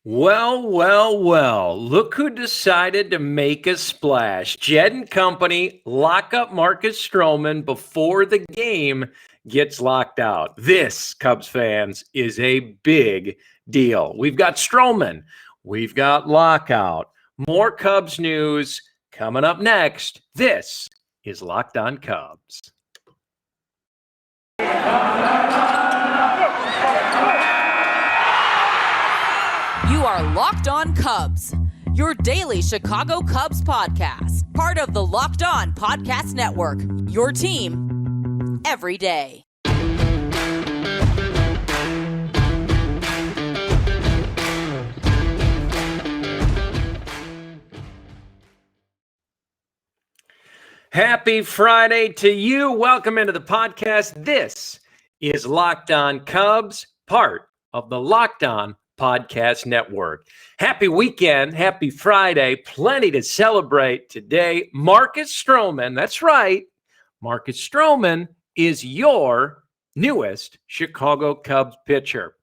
Well, well, well, look who decided to make a splash. Jed and company lock up Marcus Stroman before the game gets locked out. This, Cubs fans, is a big deal. We've got Stroman. We've got lockout. More Cubs news coming up next. This is Locked On Cubs. You are Locked On Cubs, your daily Chicago Cubs podcast, part of the Locked On Podcast Network, your team every day. Happy Friday to you. Welcome into the podcast. This is Locked On Cubs, part of the Locked On Podcast Network. Happy weekend. Happy Friday. Plenty to celebrate today. Marcus Stroman, that's right. Marcus Stroman is your newest Chicago Cubs pitcher.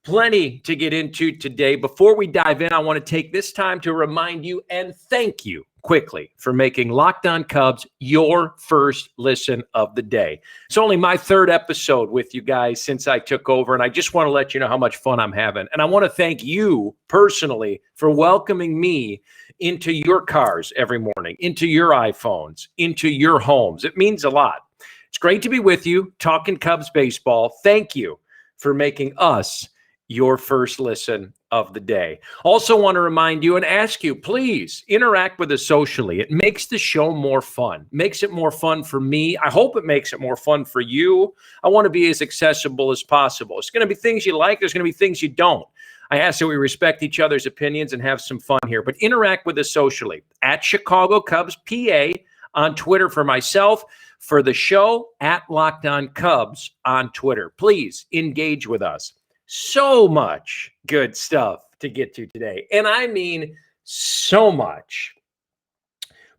Plenty to get into today. Before we dive in, I want to take this time to remind you and thank you quickly for making Locked On Cubs your first listen of the day. It's only my third episode with you guys since I took over, and I just want to let you know how much fun I'm having. And I want to thank you personally for welcoming me into your cars every morning, into your iPhones, into your homes. It means a lot. It's great to be with you, talking Cubs baseball. Thank you for making us your first listen of the day. Also want to remind you and ask you, please interact with us socially. It makes the show more fun, makes it more fun for me. I hope it makes it more fun for you. I want to be as accessible as possible. It's going to be things you like. There's going to be things you don't. I ask that we respect each other's opinions and have some fun here, but interact with us socially at Chicago Cubs PA on Twitter for myself, for the show at Locked On Cubs on Twitter. Please engage with us. So much good stuff to get to today. And I mean so much.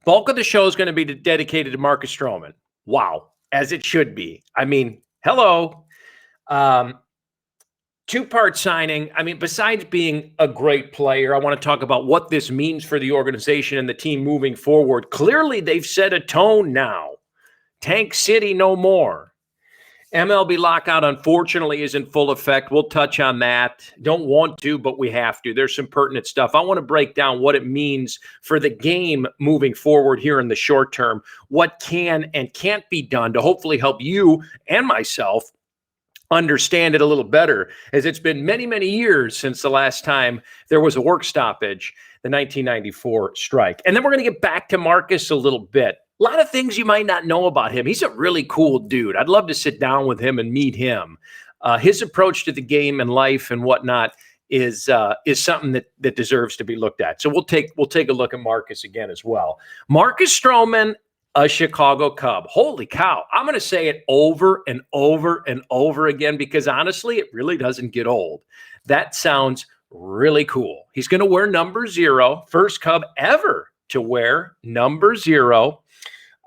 Bulk of the show is going to be dedicated to Marcus Stroman. Wow, as it should be. I mean, hello. Two-part signing. I mean, besides being a great player, I want to talk about what this means for the organization and the team moving forward. Clearly, they've set a tone now. Tank City no more. MLB lockout, unfortunately, is in full effect. We'll touch on that. Don't want to, but we have to. There's some pertinent stuff. I want to break down what it means for the game moving forward here in the short term, what can and can't be done to hopefully help you and myself understand it a little better, as it's been many, many years since the last time there was a work stoppage, the 1994 strike. And then we're going to get back to Marcus a little bit. A lot of things you might not know about him. He's a really cool dude. I'd love to sit down with him and meet him. His approach to the game and life and whatnot is something that deserves to be looked at. So we'll take a look at Marcus again as well. Marcus Stroman, a Chicago Cub. Holy cow. I'm going to say it over and over and over again because honestly, it really doesn't get old. That sounds really cool. He's going to wear number 0, first Cub ever to wear number 0.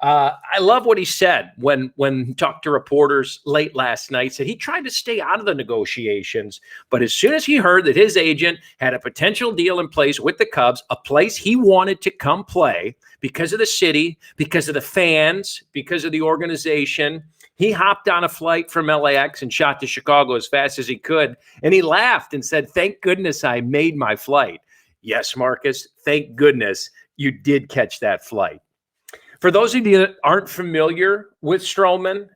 I love what he said when he talked to reporters late last night. Said he tried to stay out of the negotiations, but as soon as he heard that his agent had a potential deal in place with the Cubs, a place he wanted to come play because of the city, because of the fans, because of the organization, he hopped on a flight from LAX and shot to Chicago as fast as he could. And he laughed and said, "Thank goodness I made my flight." Yes, Marcus, thank goodness you did catch that flight. For those of you that aren't familiar with Stroman,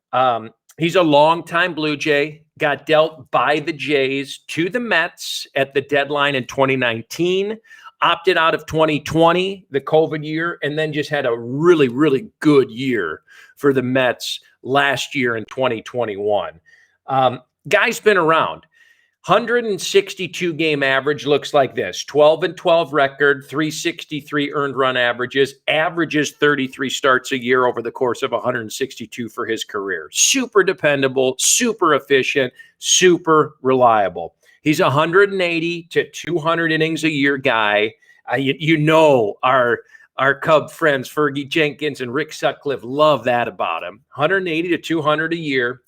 he's a longtime Blue Jay, got dealt by the Jays to the Mets at the deadline in 2019, opted out of 2020, the COVID year, and then just had a really, really good year for the Mets last year in 2021. Guy's been around. 162 game average looks like this: 12-12 record, 363 earned run averages 33 starts a year over the course of 162 for his career. Super dependable, super efficient, super reliable. He's 180 to 200 innings a year guy. Our Cub friends, Fergie Jenkins and Rick Sutcliffe, love that about him. 180 to 200 a year.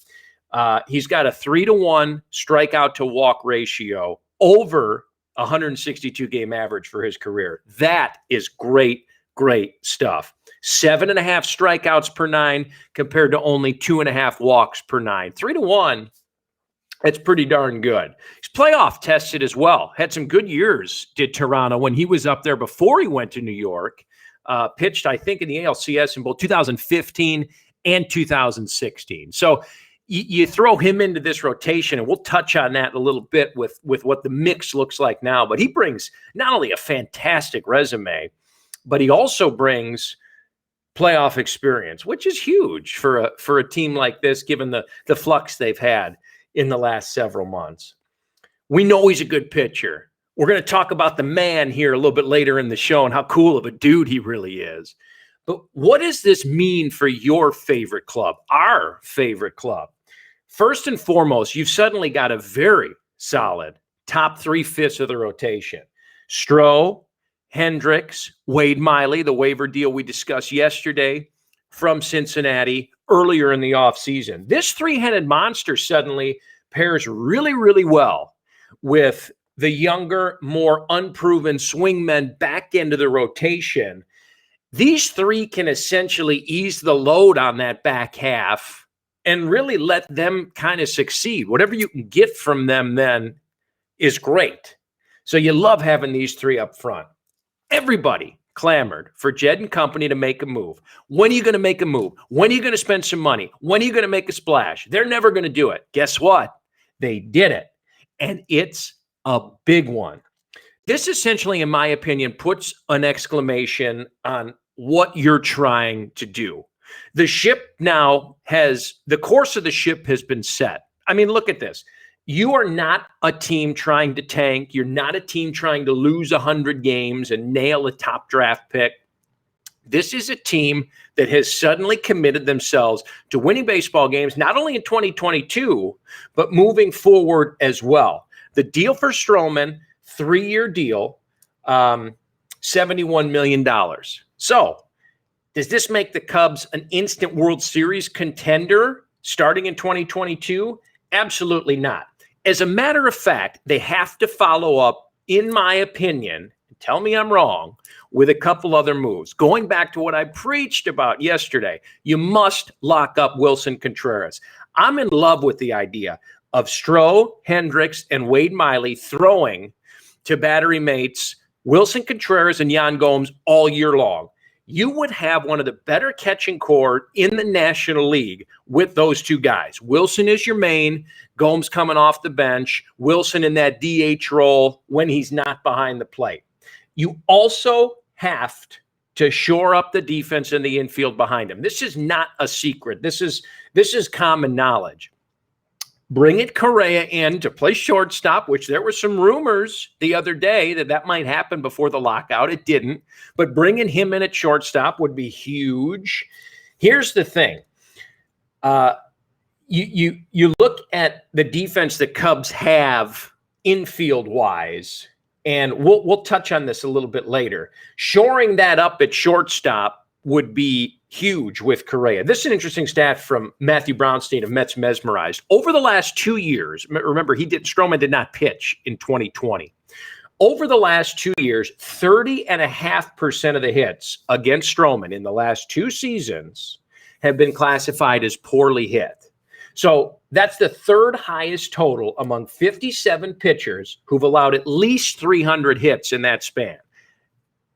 He's got a 3-to-1 strikeout to walk ratio, over 162 game average for his career. That is great, great stuff. 7.5 strikeouts per 9 compared to only 2.5 walks per 9. 3-1. That's pretty darn good. He's playoff tested as well. Had some good years, did Toronto, when he was up there before he went to New York. Pitched, I think, in the ALCS in both 2015 and 2016. So you throw him into this rotation, and we'll touch on that in a little bit with what the mix looks like now. But he brings not only a fantastic resume, but he also brings playoff experience, which is huge for a team like this, given the flux they've had in the last several months. We know he's a good pitcher. We're going to talk about the man here a little bit later in the show and how cool of a dude he really is. But what does this mean for your favorite club, our favorite club? First and foremost, you've suddenly got a very solid top 3/5 of the rotation. Stroh, Hendricks, Wade Miley, the waiver deal we discussed yesterday from Cincinnati earlier in the offseason. This three-headed monster suddenly pairs really, really well with the younger, more unproven swingmen back into the rotation. These three can essentially ease the load on that back half and really let them kind of succeed. Whatever you can get from them then is great. So you love having these three up front. Everybody clamored for Jed and company to make a move. When are you going to make a move? When are you going to spend some money? When are you going to make a splash? They're never going to do it. Guess what? They did it. And it's a big one. This essentially, in my opinion, puts an exclamation on what you're trying to do. The ship now the course of the ship has been set. I mean, look at this. You are not a team trying to tank. You're not a team trying to lose 100 games and nail a top draft pick. This is a team that has suddenly committed themselves to winning baseball games, not only in 2022, but moving forward as well. The deal for Stroman, 3-year deal, $71 million. So does this make the Cubs an instant World Series contender starting in 2022? Absolutely not. As a matter of fact, they have to follow up, in my opinion, tell me I'm wrong, with a couple other moves. Going back to what I preached about yesterday, you must lock up Wilson Contreras. I'm in love with the idea of Stroh, Hendricks, and Wade Miley throwing to battery mates Wilson Contreras and Yan Gomes all year long. You would have one of the better catching core in the National League with those two guys. Wilson is your main, Gomes coming off the bench, Wilson in that DH role when he's not behind the plate. You also have to shore up the defense in the infield behind him. This is not a secret. This is common knowledge. Bring it Correa in to play shortstop, which there were some rumors the other day that might happen before the lockout. It didn't, but bringing him in at shortstop would be huge. Here's the thing. You look at the defense the Cubs have infield-wise, and we'll touch on this a little bit later. Shoring that up at shortstop would be huge with Correa. This is an interesting stat from Matthew Brownstein of Mets Mesmerized. Over the last 2 years, remember, Stroman did not pitch in 2020. Over the last 2 years, 30.5% of the hits against Stroman in the last 2 seasons have been classified as poorly hit. So that's the third highest total among 57 pitchers who've allowed at least 300 hits in that span.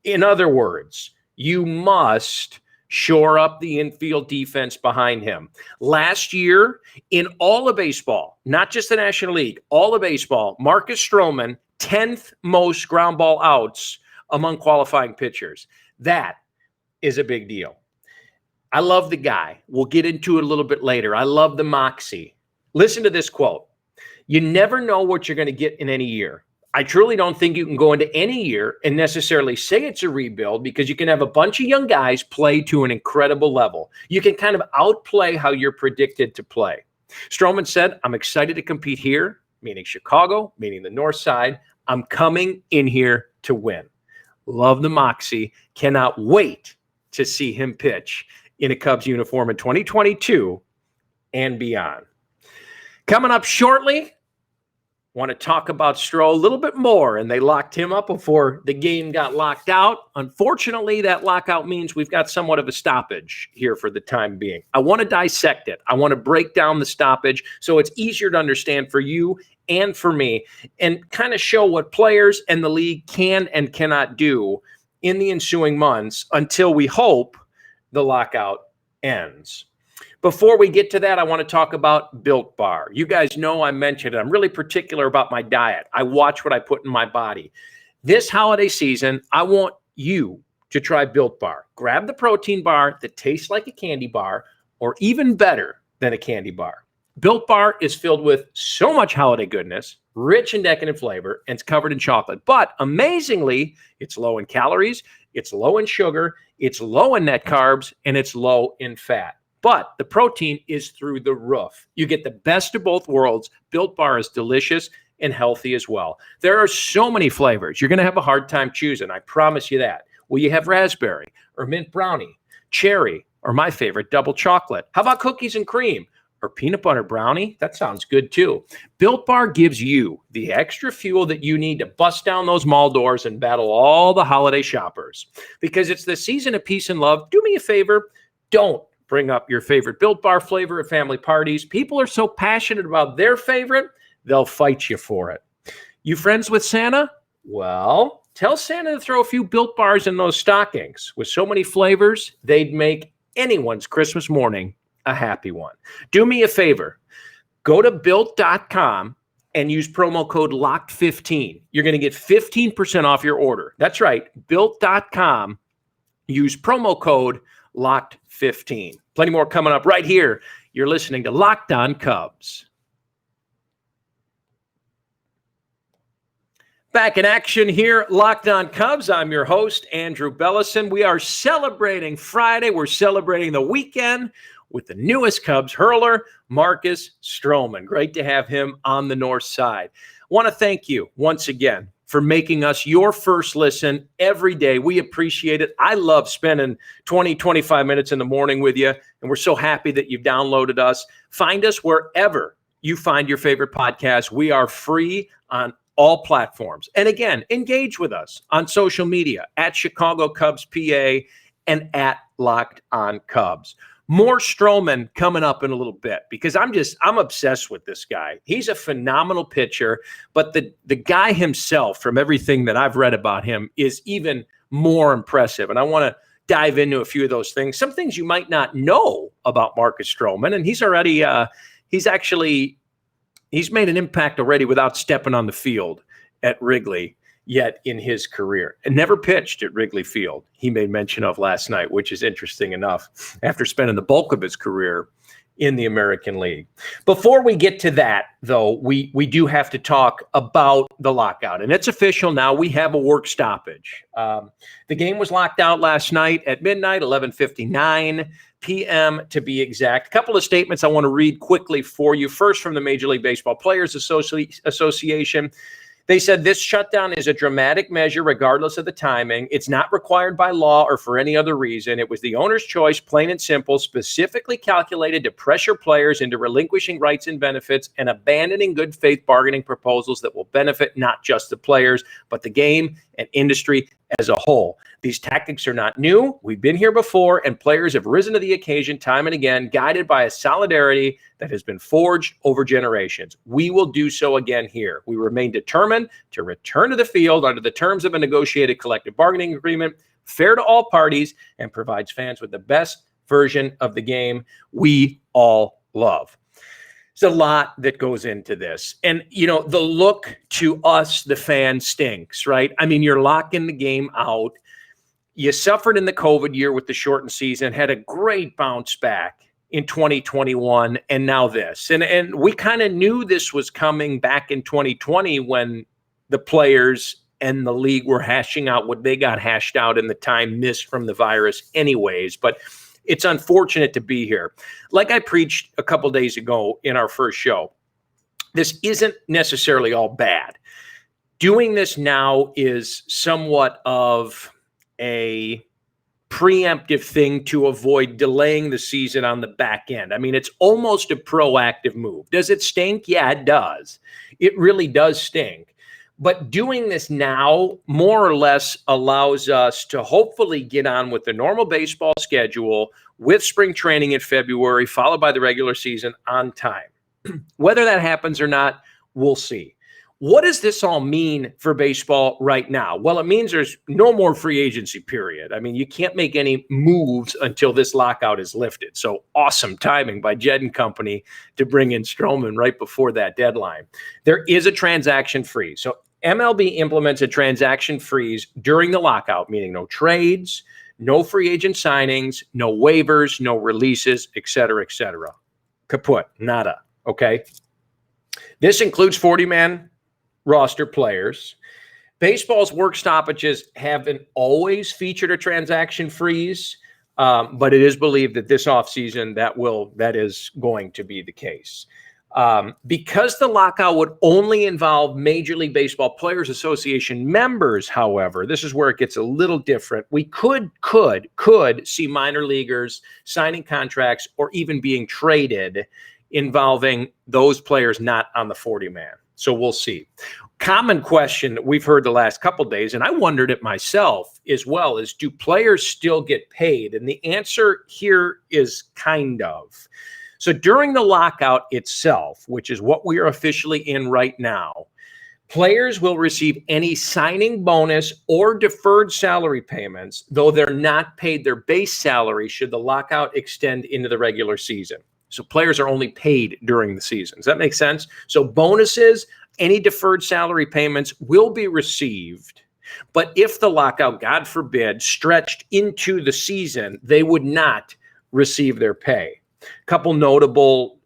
In other words, you must shore up the infield defense behind him. Last year, in all of baseball, not just the National League, all of baseball, Marcus Stroman, 10th most ground ball outs among qualifying pitchers. That is a big deal. I love the guy. We'll get into it a little bit later. I love the moxie. Listen to this quote. You never know what you're going to get in any year. I truly don't think you can go into any year and necessarily say it's a rebuild, because you can have a bunch of young guys play to an incredible level. You can kind of outplay how you're predicted to play. Stroman said, I'm excited to compete here, meaning Chicago, meaning the north side. I'm coming in here to win. Love the moxie. Cannot wait to see him pitch in a Cubs uniform in 2022 and beyond. Coming up shortly, Want to talk about Stroh a little bit more, and they locked him up before the game got locked out. Unfortunately, that lockout means we've got somewhat of a stoppage here for the time being. I want to dissect it. I want to break down the stoppage so it's easier to understand for you and for me, and kind of show what players and the league can and cannot do in the ensuing months until we hope the lockout ends. Before we get to that, I want to talk about Built Bar. You guys know I mentioned it. I'm really particular about my diet. I watch what I put in my body. This holiday season, I want you to try Built Bar. Grab the protein bar that tastes like a candy bar, or even better than a candy bar. Built Bar is filled with so much holiday goodness, rich and decadent flavor, and it's covered in chocolate. But amazingly, it's low in calories, it's low in sugar, it's low in net carbs, and it's low in fat. But the protein is through the roof. You get the best of both worlds. Built Bar is delicious and healthy as well. There are so many flavors. You're going to have a hard time choosing. I promise you that. Will you have raspberry or mint brownie, cherry, or my favorite, double chocolate? How about cookies and cream or peanut butter brownie? That sounds good too. Built Bar gives you the extra fuel that you need to bust down those mall doors and battle all the holiday shoppers. Because it's the season of peace and love. Do me a favor. Don't bring up your favorite Built Bar flavor at family parties. People are so passionate about their favorite, they'll fight you for it. You friends with Santa? Well, tell Santa to throw a few Built Bars in those stockings. With so many flavors, they'd make anyone's Christmas morning a happy one. Do me a favor. Go to Built.com and use promo code LOCKED15. You're going to get 15% off your order. That's right. Built.com. Use promo code LOCKED15. Plenty more coming up right here. You're listening to Locked On Cubs. Back in action here, Locked On Cubs. I'm your host, Andrew Bellison. We are celebrating Friday. We're celebrating the weekend with the newest Cubs hurler, Marcus Stroman. Great to have him on the north side. Want to thank you once again for making us your first listen every day. We appreciate it. I love spending 20, 25 minutes in the morning with you, and we're so happy that you've downloaded us. Find us wherever you find your favorite podcast. We are free on all platforms. And again, engage with us on social media at Chicago Cubs PA and at Locked On Cubs. More Stroman coming up in a little bit because I'm obsessed with this guy. He's a phenomenal pitcher, but the guy himself, from everything that I've read about him, is even more impressive. And I want to dive into a few of those things. Some things you might not know about Marcus Stroman, and he's already he's made an impact already without stepping on the field at Wrigley yet in his career, and never pitched at Wrigley Field. He made mention of last night, which is interesting enough after spending the bulk of his career in the American League. Before we get to that, though, we do have to talk about the lockout, and it's official now. We have a work stoppage. The game was locked out last night at midnight, 11:59 p.m. to be exact. A couple of statements I want to read quickly for you. First, from the Major League Baseball Players Association. They said this shutdown is a dramatic measure regardless of the timing. It's not required by law or for any other reason. It was the owner's choice, plain and simple, specifically calculated to pressure players into relinquishing rights and benefits and abandoning good faith bargaining proposals that will benefit not just the players, but the game and industry as a whole. These tactics are not new. We've been here before, and players have risen to the occasion time and again, guided by a solidarity that has been forged over generations. We will do so again here. We remain determined to return to the field under the terms of a negotiated collective bargaining agreement, fair to all parties, and provides fans with the best version of the game we all love. There's a lot that goes into this. And, you know, the look to us, the fan, stinks, right? I mean, you're locking the game out. You suffered in the COVID year with the shortened season, had a great bounce back in 2021, and now this. And we kind of knew this was coming back in 2020 when the players and the league were hashing out what they got hashed out in the time missed from the virus anyways. But it's unfortunate to be here. Like I preached a couple days ago in our first show, this isn't necessarily all bad. Doing this now is somewhat of a preemptive thing to avoid delaying the season on the back end. I mean, it's almost a proactive move. Does it stink? Yeah, it does. It really does stink. But doing this now more or less allows us to hopefully get on with the normal baseball schedule with spring training in February, followed by the regular season on time. Whether that happens or not, we'll see. What does this all mean for baseball right now? Well, it means there's no more free agency period. I mean, you can't make any moves until this lockout is lifted. So awesome timing by Jed and company to bring in Stroman right before that deadline. There is a transaction freeze. So MLB implements a transaction freeze during the lockout, meaning no trades, no free agent signings, no waivers, no releases, et cetera, et cetera. Kaput, nada, okay? This includes 40-man roster players. Baseball's work stoppages haven't always featured a transaction freeze, but it is believed that this offseason that is going to be the case. Because the lockout would only involve Major League Baseball Players Association members, however, this is where it gets a little different. We could see minor leaguers signing contracts or even being traded involving those players not on the 40-man. So we'll see. Common question that we've heard the last couple of days, and I wondered it myself as well, is do players still get paid? And the answer here is kind of. So during the lockout itself, which is what we are officially in right now, players will receive any signing bonus or deferred salary payments, though they're not paid their base salary should the lockout extend into the regular season. So players are only paid during the season. Does that make sense? So bonuses, any deferred salary payments will be received. But if the lockout, God forbid, stretched into the season, they would not receive their pay. A couple notable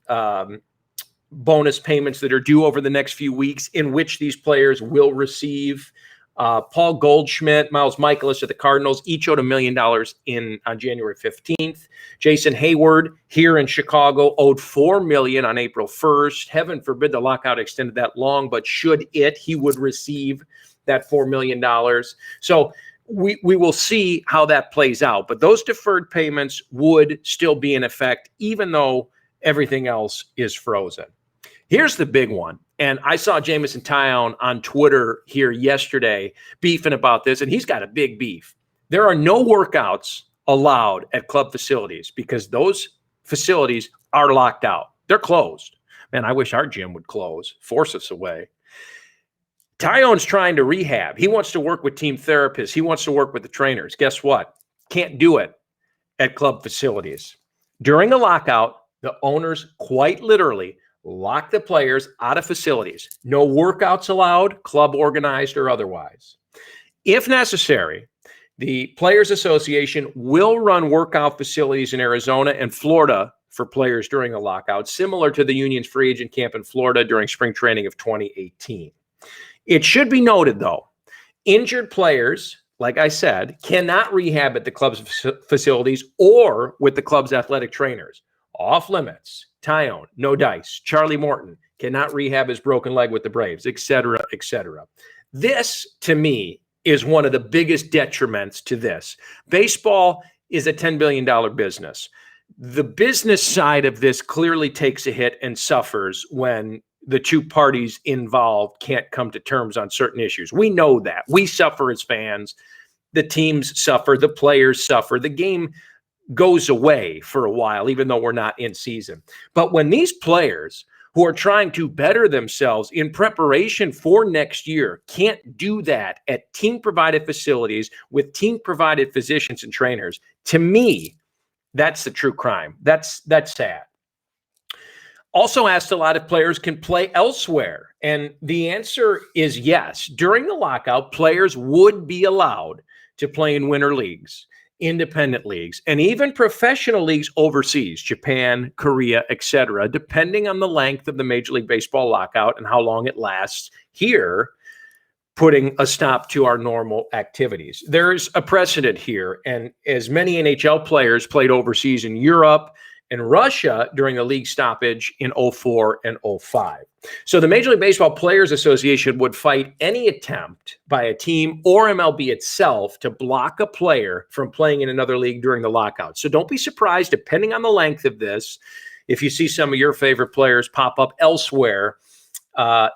bonus payments that are due over the next few weeks in which these players will receive. Paul Goldschmidt, Miles Michaelis of the Cardinals, each owed $1 million on January 15th. Jason Hayward here in Chicago owed $4 million on April 1st. Heaven forbid the lockout extended that long, but should it, he would receive that $4 million. So we will see how that plays out. But those deferred payments would still be in effect, even though everything else is frozen. Here's the big one. And I saw Jamison Tyone on Twitter here yesterday beefing about this, and he's got a big beef. There are no workouts allowed at club facilities because those facilities are locked out. They're closed. Man, I wish our gym would close, force us away. Tyone's trying to rehab. He wants to work with team therapists. He wants to work with the trainers. Guess what? Can't do it at club facilities. During the lockout, the owners quite literally lock the players out of facilities. No workouts allowed, club organized or otherwise. If necessary, the Players Association will run workout facilities in Arizona and Florida for players during a lockout, similar to the union's free agent camp in Florida during spring training of 2018. It should be noted, though, injured players, like I said, cannot rehab at the club's facilities or with the club's athletic trainers. Off limits. Tyone, no dice. Charlie Morton cannot rehab his broken leg with the Braves, et cetera, et cetera. This, to me, is one of the biggest detriments to this. Baseball is a $10 billion business. The business side of this clearly takes a hit and suffers when the two parties involved can't come to terms on certain issues. We know that. We suffer as fans. The teams suffer. The players suffer. The game goes away for a while, even though we're not in season. But when these players who are trying to better themselves in preparation for next year can't do that at team-provided facilities with team-provided physicians and trainers, to me, that's the true crime. That's sad. Also asked a lot of players can play elsewhere, and the answer is yes. During the lockout, players would be allowed to play in winter leagues, independent leagues, and even professional leagues overseas, Japan, Korea, etc., depending on the length of the Major League Baseball lockout and how long it lasts here, putting a stop to our normal activities. There's a precedent here, and as many NHL players played overseas in Europe and Russia during the league stoppage in 04 and 05. So the Major League Baseball Players Association would fight any attempt by a team or MLB itself to block a player from playing in another league during the lockout. So don't be surprised, depending on the length of this, if you see some of your favorite players pop up elsewhere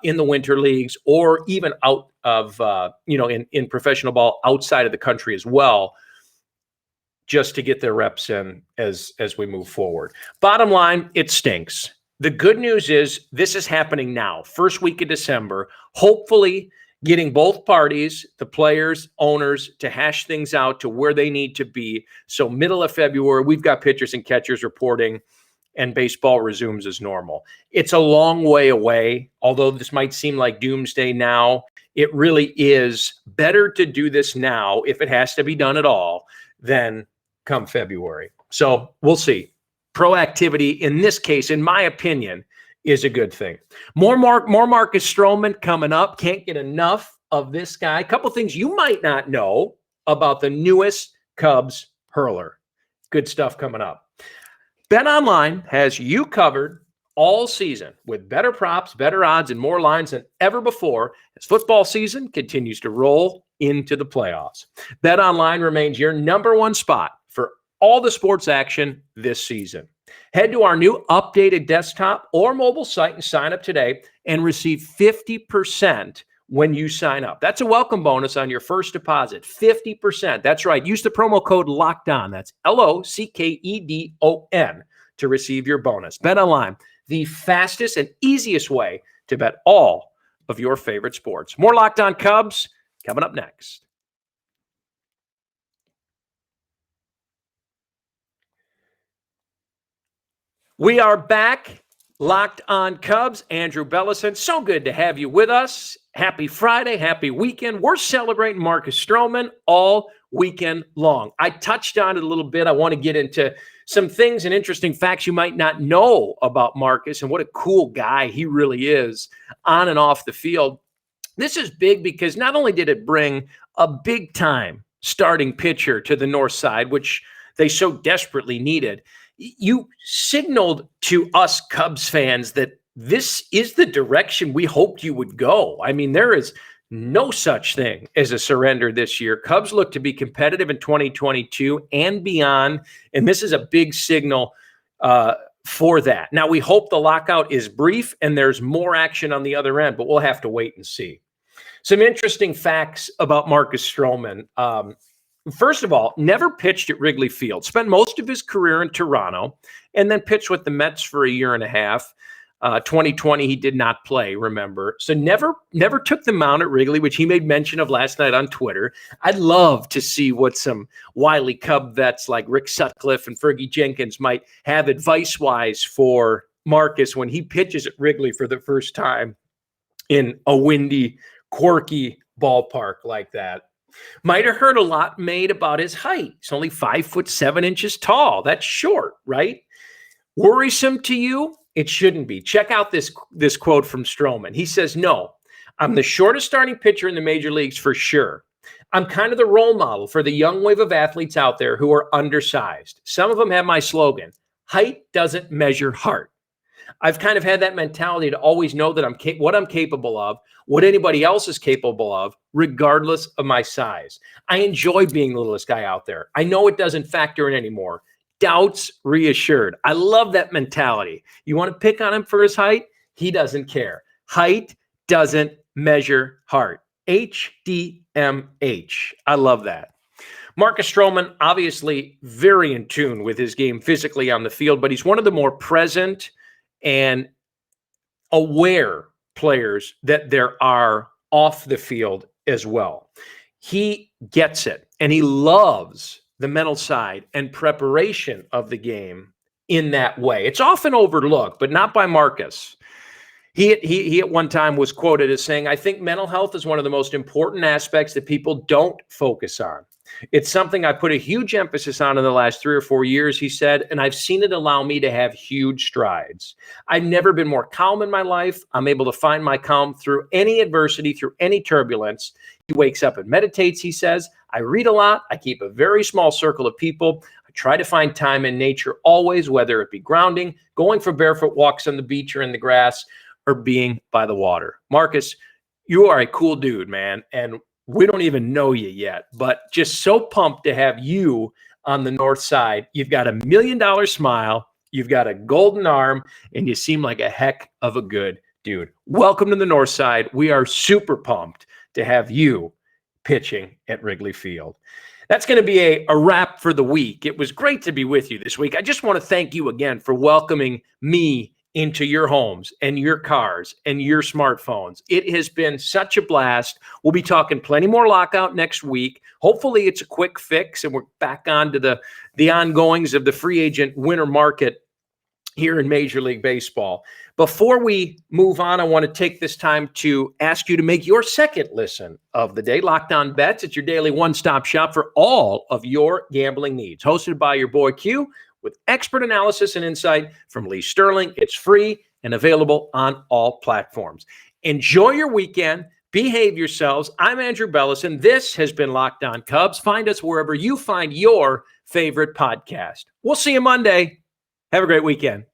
in the winter leagues, or even out of, in professional ball outside of the country as well, just to get their reps in as we move forward. Bottom line, it stinks. The good news is this is happening now, first week of December, hopefully getting both parties, the players, owners, to hash things out to where they need to be. So middle of February, we've got pitchers and catchers reporting, and baseball resumes as normal. It's a long way away, although this might seem like doomsday now. It really is better to do this now, if it has to be done at all, than come February. So we'll see. Proactivity in this case, in my opinion, is a good thing. More Marcus Stroman coming up. Can't get enough of this guy. A couple things you might not know about the newest Cubs hurler. Good stuff coming up. BetOnline has you covered all season with better props, better odds, and more lines than ever before as football season continues to roll into the playoffs. BetOnline remains your number one spot for all the sports action this season. Head to our new updated desktop or mobile site and sign up today and receive 50% when you sign up. That's a welcome bonus on your first deposit, 50%. That's right. Use the promo code LOCKEDON. That's LOCKEDON to receive your bonus. BetOnline, the fastest and easiest way to bet all of your favorite sports. More Locked On Cubs coming up next. We are back, Locked On Cubs. Andrew Bellison, so good to have you with us. Happy Friday, happy weekend. We're celebrating Marcus Stroman all weekend long. I touched on it a little bit. I want to get into some things and interesting facts you might not know about Marcus and what a cool guy he really is on and off the field. This is big because not only did it bring a big-time starting pitcher to the north side, which they so desperately needed, you signaled to us Cubs fans that this is the direction we hoped you would go. I mean, there is no such thing as a surrender this year. Cubs look to be competitive in 2022 and beyond, and this is a big signal for that. Now, we hope the lockout is brief and there's more action on the other end, but we'll have to wait and see. Some interesting facts about Marcus Stroman. First of all, never pitched at Wrigley Field. Spent most of his career in Toronto and then pitched with the Mets for a year and a half. 2020, he did not play, remember. So never took the mound at Wrigley, which he made mention of last night on Twitter. I'd love to see what some wily Cub vets like Rick Sutcliffe and Fergie Jenkins might have advice-wise for Marcus when he pitches at Wrigley for the first time in a windy, quirky ballpark like that. Might have heard a lot made about his height. He's only 5'7" tall. That's short, right? Worrisome to you? It shouldn't be. Check out this quote from Stroman. He says, "No, I'm the shortest starting pitcher in the major leagues for sure. I'm kind of the role model for the young wave of athletes out there who are undersized. Some of them have my slogan, height doesn't measure heart. I've kind of had that mentality to always know that what I'm capable of, what anybody else is capable of, regardless of my size. I enjoy being the littlest guy out there. I know it doesn't factor in anymore. Doubts reassured." I love that mentality. You want to pick on him for his height? He doesn't care. Height doesn't measure heart. HDMH. I love that. Marcus Stroman, obviously very in tune with his game physically on the field, but he's one of the more present and aware players that there are off the field as well. He gets it, and he loves the mental side and preparation of the game in that way. It's often overlooked, but not by Marcus. He at one time was quoted as saying, "I think mental health is one of the most important aspects that people don't focus on. It's something I put a huge emphasis on in the last 3 or 4 years," he said, "and I've seen it allow me to have huge strides. I've never been more calm in my life. I'm able to find my calm through any adversity, through any turbulence." He wakes up and meditates, he says. "I read a lot. I keep a very small circle of people. I Try to find time in nature always, whether it be grounding, going for barefoot walks on the beach or in the grass, or being by the water. Marcus, you are a cool dude, man, and we don't even know you yet, but just so pumped to have you on the north side. You've got $1 million smile, you've got a golden arm, and you seem like a heck of a good dude. Welcome to the north side. We are super pumped to have you pitching at Wrigley Field. That's going to be a wrap for the week. It was great to be with you this week. I just want to thank you again for welcoming me into your homes and your cars and your smartphones. It has been such a blast. We'll be talking plenty more lockout next week. Hopefully it's a quick fix and we're back on to the ongoings of the free agent winter market here in Major League Baseball. Before we move on, I want to take this time to ask you to make your second listen of the day. Locked On Bets. It's your daily one-stop shop for all of your gambling needs. Hosted by your boy Q, with expert analysis and insight from Lee Sterling. It's free and available on all platforms. Enjoy your weekend. Behave yourselves. I'm Andrew Bellis, and this has been Locked On Cubs. Find us wherever you find your favorite podcast. We'll see you Monday. Have a great weekend.